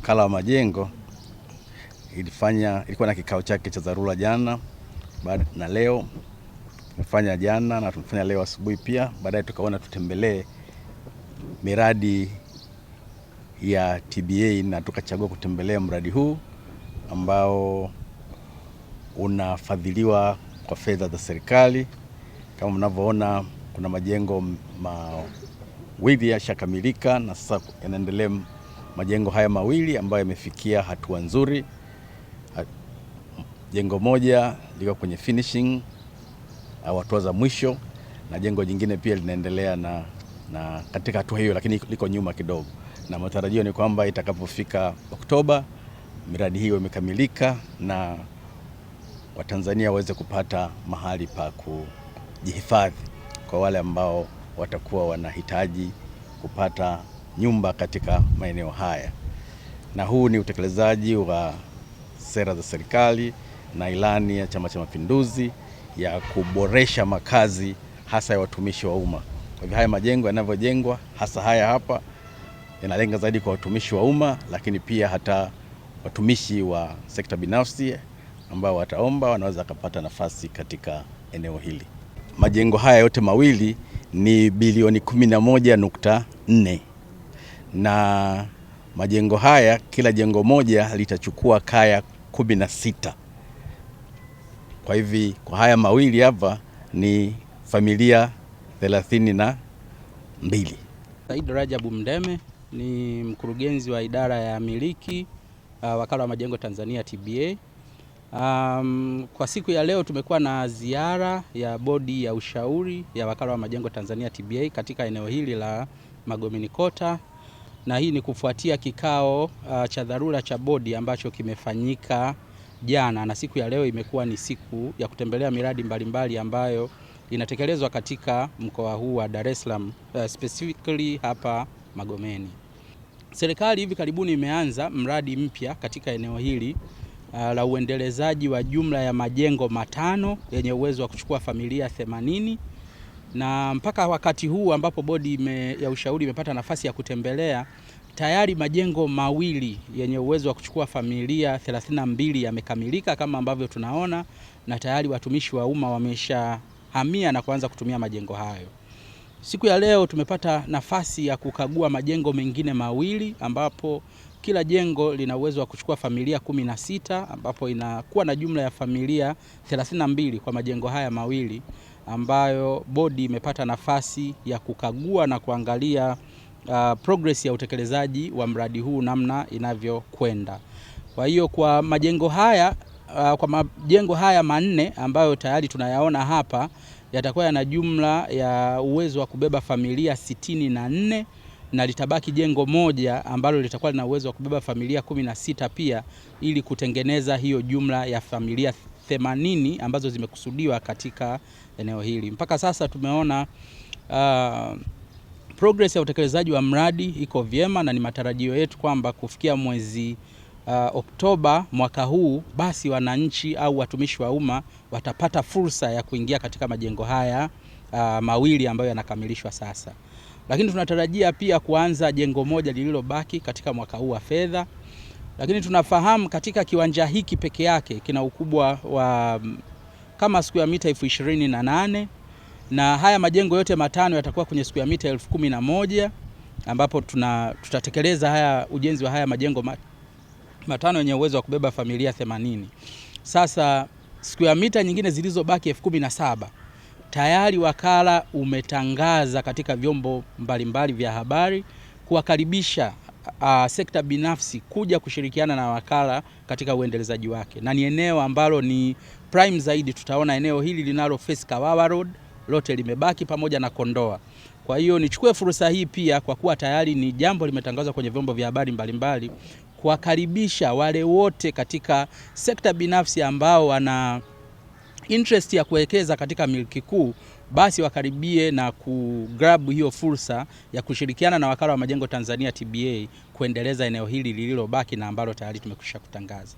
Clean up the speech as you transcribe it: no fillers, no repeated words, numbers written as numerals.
Wakala wa Majengo ilikuwa na kikao chake cha dharura jana na leo. Tumefanya jana na tumefanya leo asubuhi pia. Baadaye tukaona tutembelee miradi ya TBA na tukachagua kutembelea mradi huu ambao unafadhiliwa kwa fedha za serikali. Kama mnavyoona, kuna majengo mawili yashakamilika na sasa yanaendelea majengo haya mawili ambayo yamefikia hatua nzuri. Jengo moja liko kwenye finishing au hatua za mwisho, na jengo jingine pia linaendelea na katika hatua hiyo, lakini liko nyuma kidogo, na matarajio ni kwamba itakapofika Oktoba miradi hiyo imekamilika na Watanzania waweze kupata mahali pa kujihifadhi kwa wale ambao watakuwa wanahitaji kupata nyumba katika maeneo haya. Na huu ni utekelezaji wa sera za serikali na ilani ya Chama cha Mapinduzi ya kuboresha makazi hasa ya watumishi wa umma. Kwa hivyo haya majengo yanavyojengwa, hasa haya hapa, yanalenga zaidi kwa watumishi wa umma, lakini pia hata watumishi wa sekta binafsi ambao wataomba wanaweza kupata nafasi katika eneo hili. Majengo haya yote mawili ni bilioni 11.4 na majengo haya, kila jengo moja litachukua kaya 16. Kwa hivi kwa haya mawili hapa ni familia 32. Said Rajabu Mdeme ni mkurugenzi wa idara ya miliki Wakala wa Majengo Tanzania TBA. Kwa siku ya leo tumekuwa na ziara ya bodi ya ushauri ya Wakala wa Majengo Tanzania TBA katika eneo hili la Magomeni Kota, na hii ni kufuatia kikao cha dharura cha bodi ambacho kimefanyika jana, na siku ya leo imekuwa ni siku ya kutembelea miradi mbalimbali ambayo inatekelezwa katika mkoa huu wa Dar es Salaam, specifically hapa Magomeni. Serikali hivi karibuni imeanza mradi mpya katika eneo hili la uendelezaji wa jumla ya majengo 5 yenye uwezo wa kuchukua familia 80, na mpaka wakati huu ambapo bodi ya ushauri imepata nafasi ya kutembelea, tayari majengo mawili yenye uwezo wa kuchukua familia 32 yamekamilika kama ambavyo tunaona, na tayari watumishi wa umma wameshahamia na kuanza kutumia majengo hayo. Siku ya leo tumepata nafasi ya kukagua majengo mengine mawili ambapo kila jengo lina uwezo wa kuchukua familia 16, ambapo inakuwa na jumla ya familia 32 kwa majengo haya mawili, ambayo bodi imepata nafasi ya kukagua na kuangalia progress ya utekelezaji wa mradi huu namna inavyokwenda. Kwa hiyo kwa majengo haya manne ambayo tayari tunayaona hapa, yatakuwa yana jumla ya uwezo wa kubeba familia 64, na litabaki jengo moja ambalo litakuwa lina uwezo wa kubeba familia 16 pia, ili kutengeneza hiyo jumla ya familia 80 ambazo zimekusudiwa katika eneo hili. Mpaka sasa tumeona progress ya utekelezaji wa mradi iko vyema, na ni matarajio yetu kwamba kufikia mwezi Oktoba mwaka huu, basi wananchi au watumishi wa umma watapata fursa ya kuingia katika majengo haya mawili ambayo yanakamilishwa sasa. Lakini tunatarajia pia kuanza jengo moja lililobaki katika mwaka huu wa fedha. Lakini tunafahamu katika kiwanja hiki peke yake kina ukubwa wa kama square mita 28,000, na haya majengo yote 5 yatakuwa kwenye square mita 11,000, ambapo tutatekeleza ujenzi wa haya majengo 5 yenye uwezo wa kubeba familia 80. Sasa square mita nyingine zilizobaki 17,000 tayari wakala umetangaza katika vyombo mbalimbali vya habari kuwakaribisha sekta binafsi kuja kushirikiana na wakala katika uendelezaji wake, na ni eneo ambalo ni prime zaidi. Tutaona eneo hili linalo face Kawawa Road lote limebaki pamoja na Kondoa. Kwa hiyo nichukue fursa hii pia, kwa kuwa tayari ni jambo limetangazwa kwenye vyombo vya habari mbalimbali, kuwakaribisha wale wote katika sekta binafsi ambao wana interest ya kuwekeza katika miliki kuu, basi wakaribie na kugrab hiyo fursa ya kushirikiana na Wakala wa Majengo Tanzania TBA kuendeleza eneo hili lililobaki na ambalo tayari tumekwisha kutangaza.